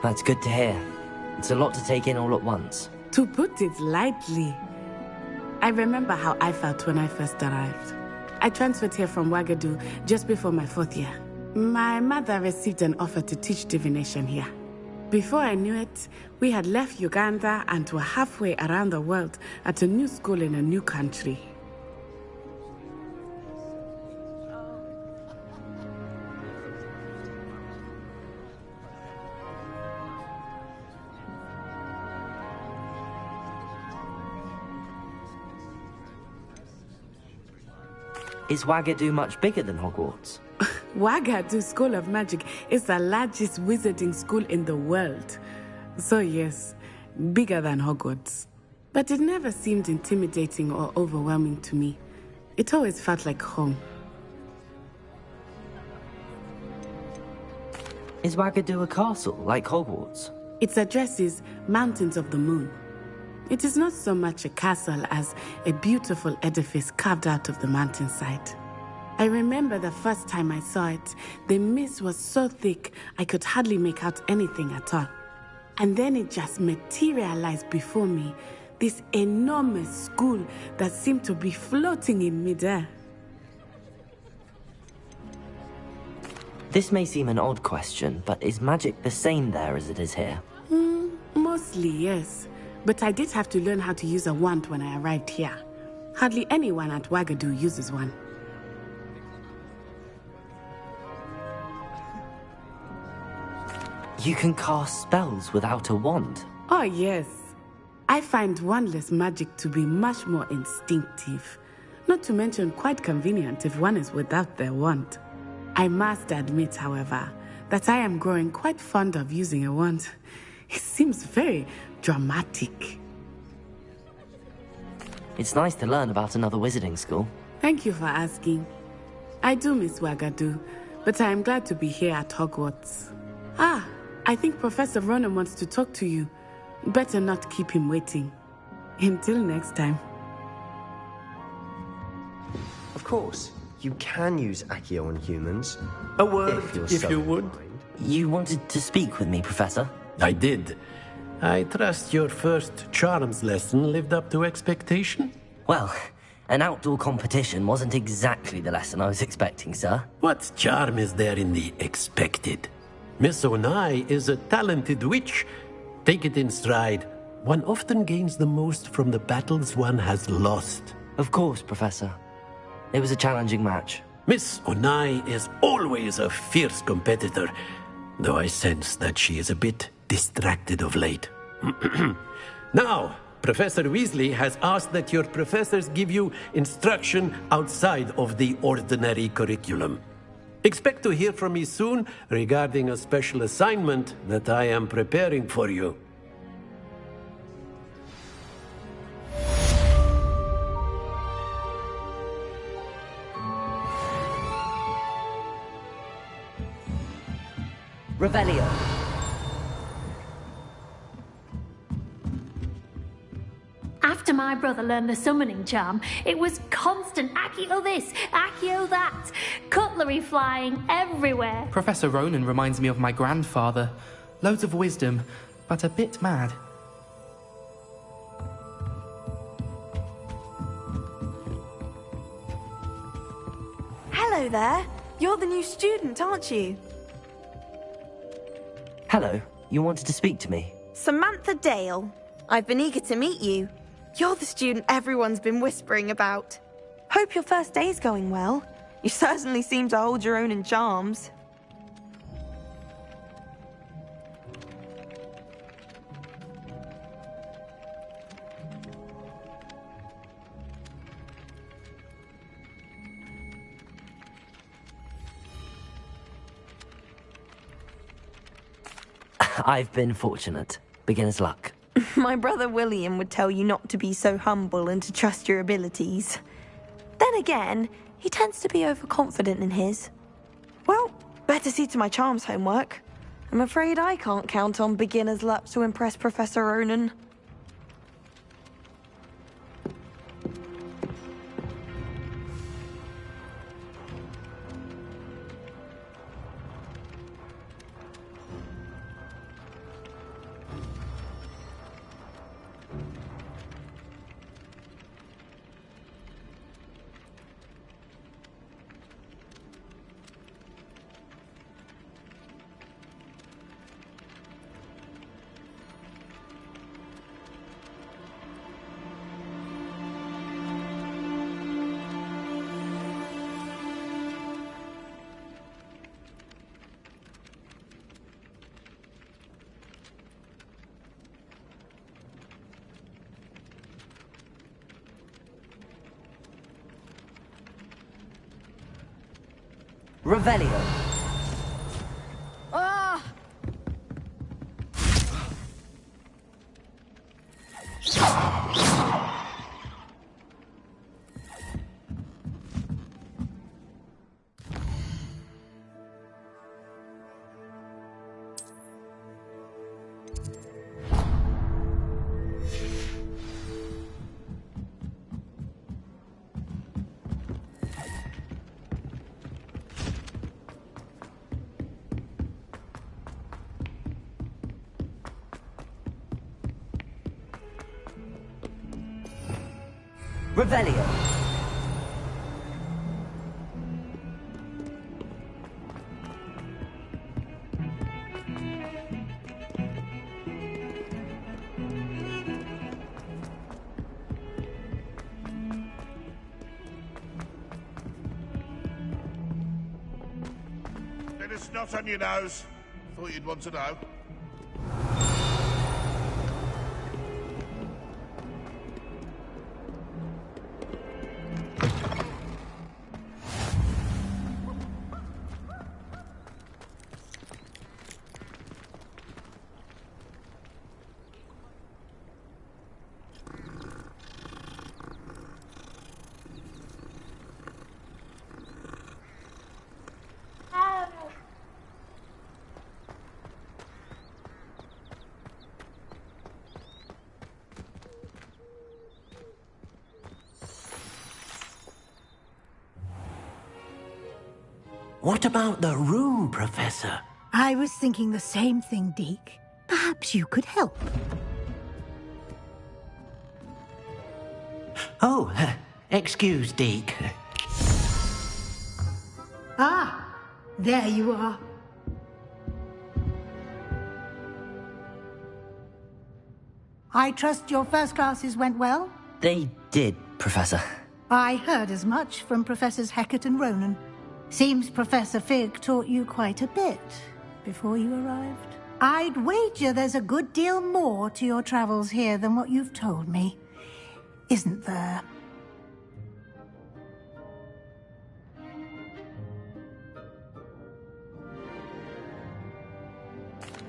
That's good to hear. It's a lot to take in all at once. To put it lightly, I remember how I felt when I first arrived. I transferred here from Ouagadougou just before my 4th year. My mother received an offer to teach divination here. Before I knew it, we had left Uganda and were halfway around the world at a new school in a new country. Is Ouagadougou much bigger than Hogwarts? Ouagadougou School of Magic is the largest wizarding school in the world. So yes, bigger than Hogwarts. But it never seemed intimidating or overwhelming to me. It always felt like home. Is Ouagadougou a castle, like Hogwarts? Its address is Mountains of the Moon. It is not so much a castle as a beautiful edifice carved out of the mountainside. I remember the first time I saw it, the mist was so thick I could hardly make out anything at all. And then it just materialized before me, this enormous school that seemed to be floating in midair. This may seem an odd question, but is magic the same there as it is here? Mostly, yes. But I did have to learn how to use a wand when I arrived here. Hardly anyone at Ouagadougou uses one. You can cast spells without a wand? Oh, yes. I find wandless magic to be much more instinctive. Not to mention quite convenient if one is without their wand. I must admit, however, that I am growing quite fond of using a wand. It seems very dramatic. It's nice to learn about another wizarding school. Thank you for asking. I do miss Ouagadougou, but I am glad to be here at Hogwarts. I think Professor Ronan wants to talk to you. Better not keep him waiting. Until next time. Of course, you can use Accio on humans. A word, if you would. You wanted to speak with me, Professor? I did. I trust your first charms lesson lived up to expectation? Well, an outdoor competition wasn't exactly the lesson I was expecting, sir. What charm is there in the expected? Miss Onai is a talented witch. Take it in stride. One often gains the most from the battles one has lost. Of course, Professor. It was a challenging match. Miss Onai is always a fierce competitor, though I sense that she is a bit distracted of late. Now, Professor Weasley has asked that your professors give you instruction outside of the ordinary curriculum. Expect to hear from me soon regarding a special assignment that I am preparing for you. Revelio. After my brother learned the summoning charm, it was constant Accio this, Accio that, cutlery flying everywhere. Professor Ronan reminds me of my grandfather. Loads of wisdom, but a bit mad. Hello there. You're the new student, aren't you? Hello. You wanted to speak to me? Samantha Dale. I've been eager to meet you. You're the student everyone's been whispering about. Hope your first day's going well. You certainly seem to hold your own in charms. I've been fortunate. Beginner's luck. My brother William would tell you not to be so humble and to trust your abilities. Then again, he tends to be overconfident in his. Well, better see to my charms homework. I'm afraid I can't count on beginner's luck to impress Professor Ronan. Revelio. Ah! Revelio. Bit of snot on your nose. Thought you'd want to know. What about the room, Professor? I was thinking the same thing, Deke. Perhaps you could help. Oh, excuse, Deke. Ah, there you are. I trust your first classes went well? They did, Professor. I heard as much from Professors Hecat and Ronan. Seems Professor Fig taught you quite a bit before you arrived. I'd wager there's a good deal more to your travels here than what you've told me. Isn't there?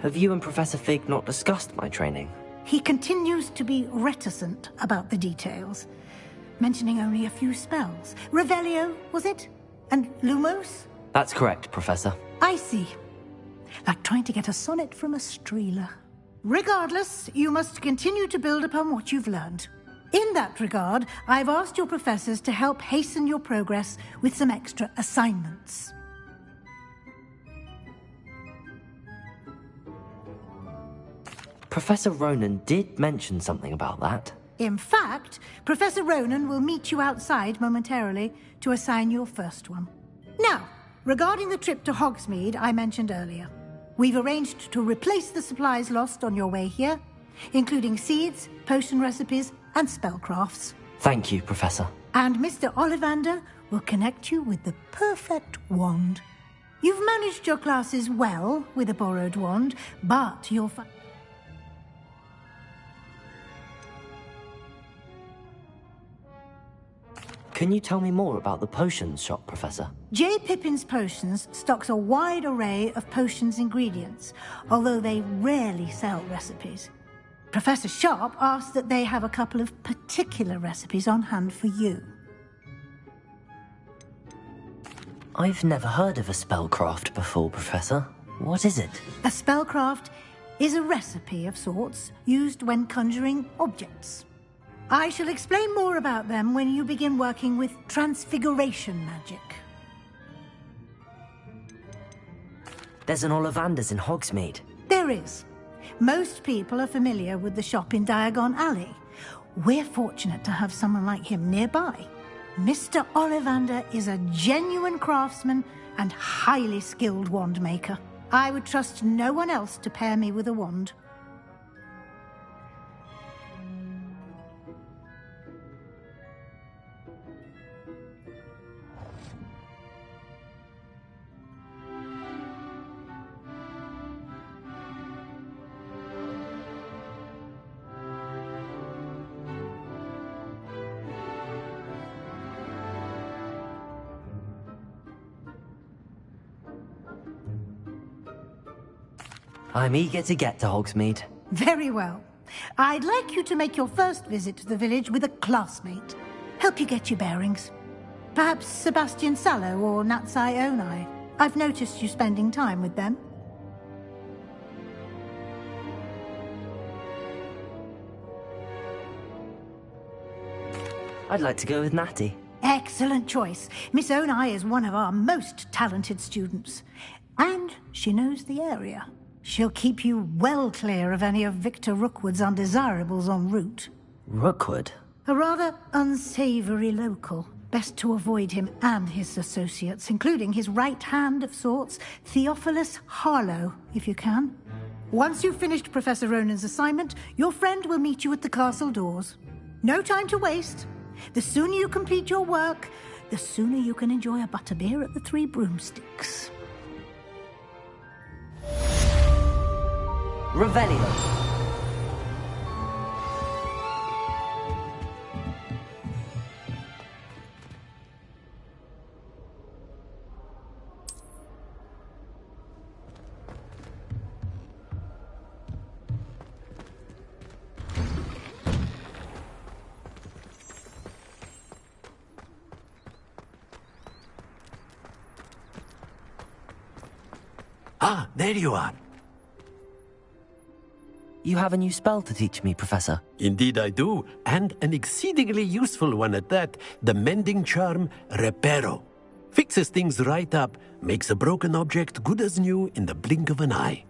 Have you and Professor Fig not discussed my training? He continues to be reticent about the details, mentioning only a few spells. Revelio, was it? And Lumos? That's correct, Professor. I see. Like trying to get a sonnet from a streeler. Regardless, you must continue to build upon what you've learned. In that regard, I've asked your professors to help hasten your progress with some extra assignments. Professor Ronan did mention something about that. In fact, Professor Ronan will meet you outside momentarily to assign your first one. Now, regarding the trip to Hogsmeade I mentioned earlier, we've arranged to replace the supplies lost on your way here, including seeds, potion recipes, and spellcrafts. Thank you, Professor. And Mr. Ollivander will connect you with the perfect wand. You've managed your classes well with a borrowed wand, but you'll find... Can you tell me more about the potions shop, Professor? J. Pippin's Potions stocks a wide array of potions ingredients, although they rarely sell recipes. Professor Sharp asked that they have a couple of particular recipes on hand for you. I've never heard of a spellcraft before, Professor. What is it? A spellcraft is a recipe of sorts used when conjuring objects. I shall explain more about them when you begin working with transfiguration magic. There's an Ollivander's in Hogsmeade. There is. Most people are familiar with the shop in Diagon Alley. We're fortunate to have someone like him nearby. Mr. Ollivander is a genuine craftsman and highly skilled wand maker. I would trust no one else to pair me with a wand. I'm eager to get to Hogsmeade. Very well. I'd like you to make your first visit to the village with a classmate. Help you get your bearings. Perhaps Sebastian Sallow or Natsai Onai. I've noticed you spending time with them. I'd like to go with Natty. Excellent choice. Miss Onai is one of our most talented students. And she knows the area. She'll keep you well clear of any of Victor Rookwood's undesirables en route. Rookwood? A rather unsavory local. Best to avoid him and his associates, including his right hand of sorts, Theophilus Harlow, if you can. Once you've finished Professor Ronan's assignment, your friend will meet you at the castle doors. No time to waste. The sooner you complete your work, the sooner you can enjoy a butterbeer at the Three Broomsticks. Revelio. Ah, there you are. You have a new spell to teach me, Professor. Indeed I do, and an exceedingly useful one at that. The mending charm, Reparo. Fixes things right up, makes a broken object good as new in the blink of an eye.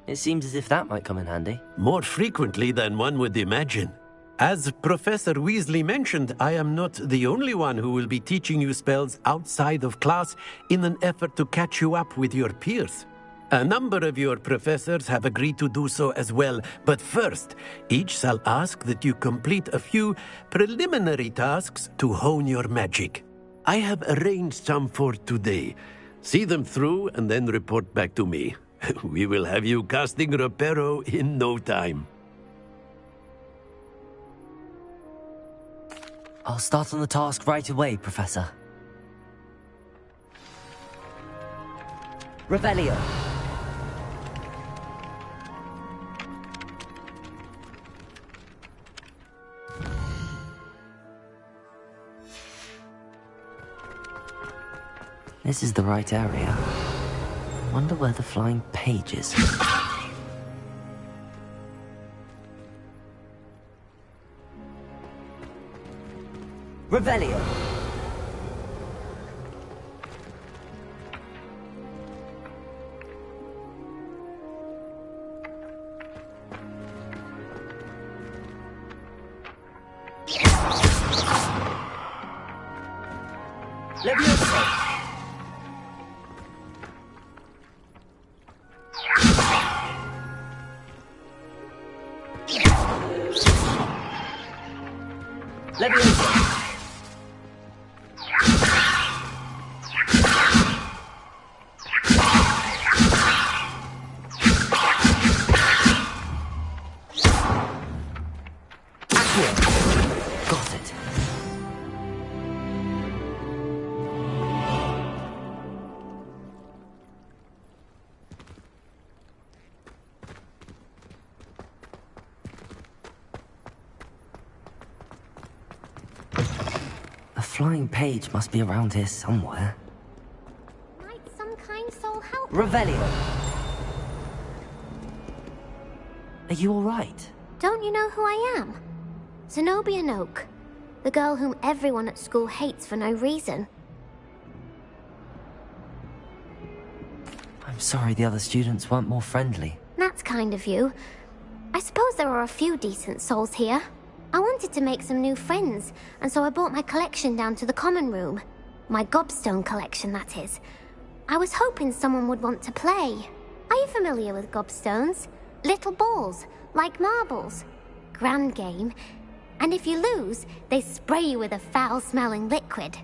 It seems as if that might come in handy. More frequently than one would imagine. As Professor Weasley mentioned, I am not the only one who will be teaching you spells outside of class in an effort to catch you up with your peers. A number of your professors have agreed to do so as well, but first, each shall ask that you complete a few preliminary tasks to hone your magic. I have arranged some for today. See them through and then report back to me. We will have you casting Reparo in no time. I'll start on the task right away, Professor. Revelio. This is the right area. Wonder where the flying page is. Revelio. Leviosa. Leviosa. Got it. A flying page must be around here somewhere. Might some kind soul help? Revelio. Are you all right? Don't you know who I am? Zenobia Noak, the girl whom everyone at school hates for no reason. I'm sorry the other students weren't more friendly. That's kind of you. I suppose there are a few decent souls here. I wanted to make some new friends, and so I brought my collection down to the common room. My gobstone collection, that is. I was hoping someone would want to play. Are you familiar with gobstones? Little balls, like marbles. Grand game. And if you lose, they spray you with a foul-smelling liquid.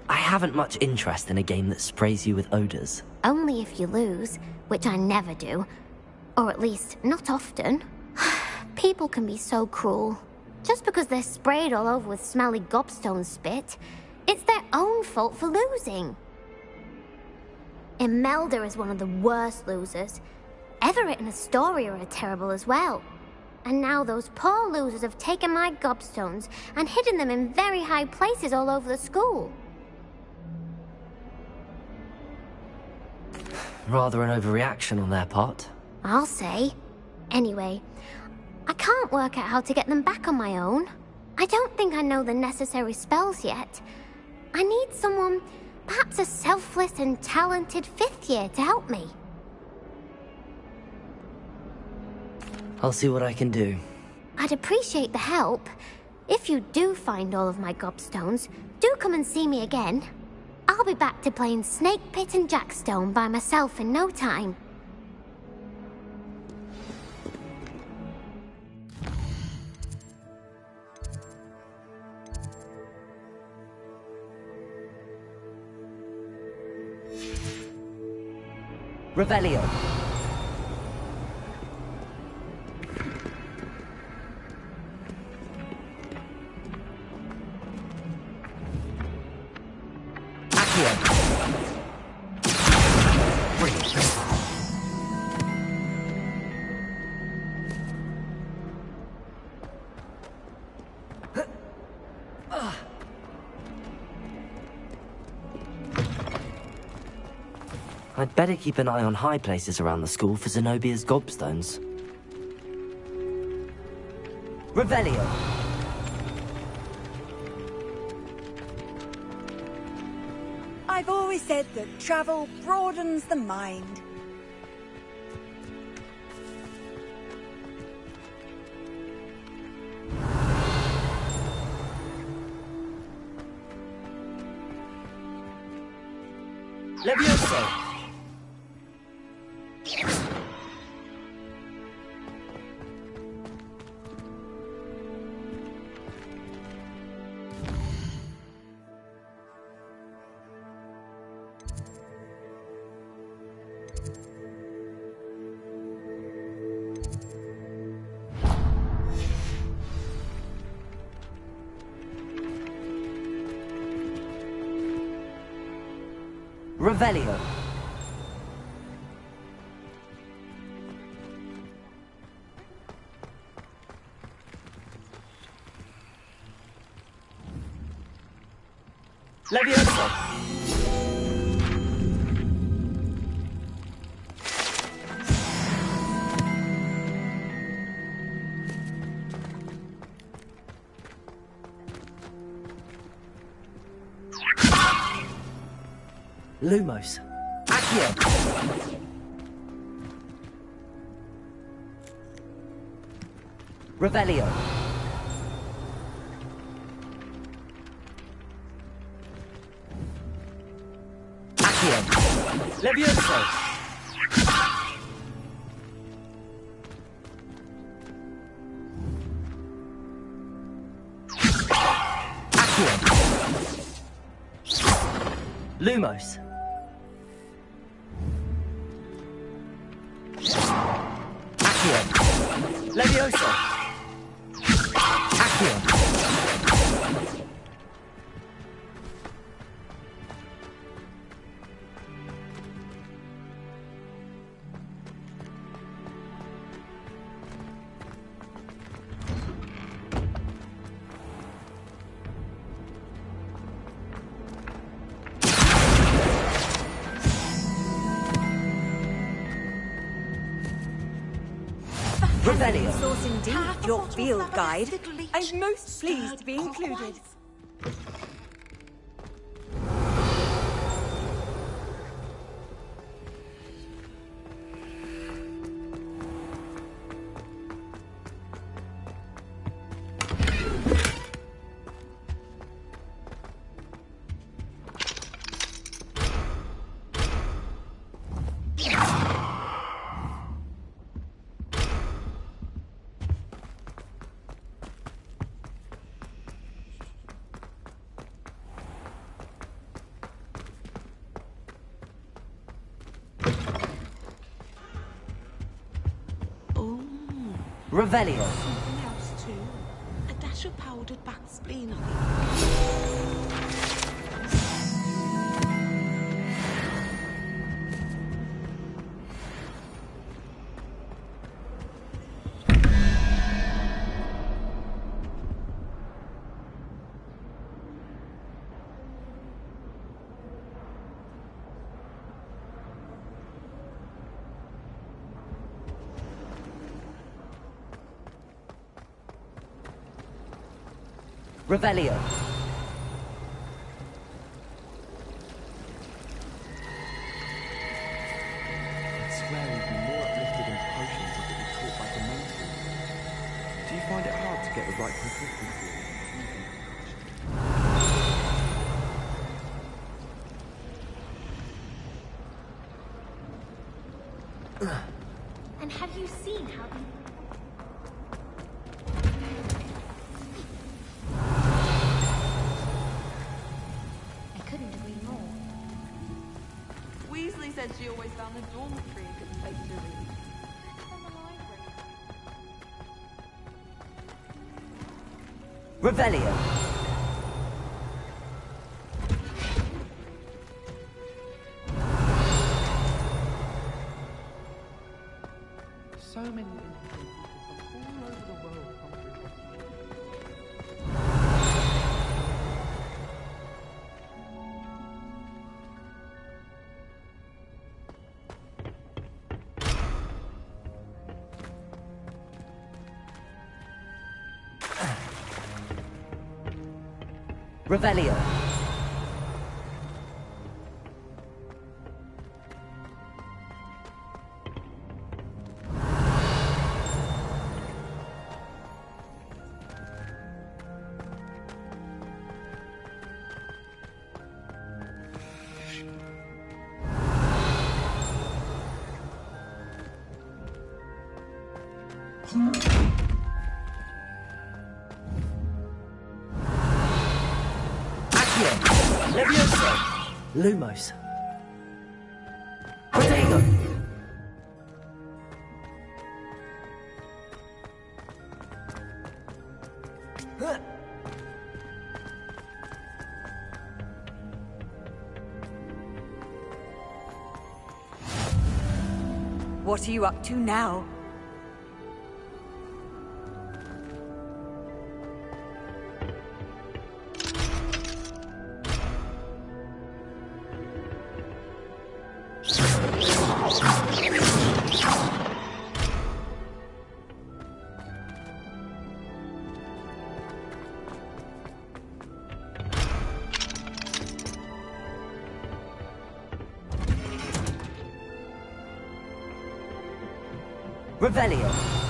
I haven't much interest in a game that sprays you with odors. Only if you lose, which I never do. Or at least, not often. People can be so cruel. Just because they're sprayed all over with smelly gobstone spit, it's their own fault for losing. Imelda is one of the worst losers. Everett and Astoria are terrible as well. And now those poor losers have taken my gobstones and hidden them in very high places all over the school. Rather an overreaction on their part. I'll say. Anyway, I can't work out how to get them back on my own. I don't think I know the necessary spells yet. I need someone, perhaps a selfless and talented 5th year to help me. I'll see what I can do. I'd appreciate the help. If you do find all of my gobstones, do come and see me again. I'll be back to playing Snake Pit and Jackstone by myself in no time. Revelio. I'd better keep an eye on high places around the school for Zenobia's gobstones. Revelio. I've always said that travel broadens the mind. Levioso. Revelio. Levioso. Lumos. Accio. Revelio. Accio. Levioso. Accio. Lumos. Levioso. Accio. Revelio. Source indeed, your field guide. I'm most pleased to be included. Revelio. Something else too. A dash of powdered bat spleen, I think. Revelio. I swear we'd be more uplifted in potions if it were taught by Dementors. Do you find it hard to get the right consistency? And have you seen how the... I couldn't agree more. Weasley said she always found the dormitory a good place to read. And the library. Revelio. So many interesting people from all over the world come to Revelio. Levioso. Lumos. Protego. What are you up to now? Revelio.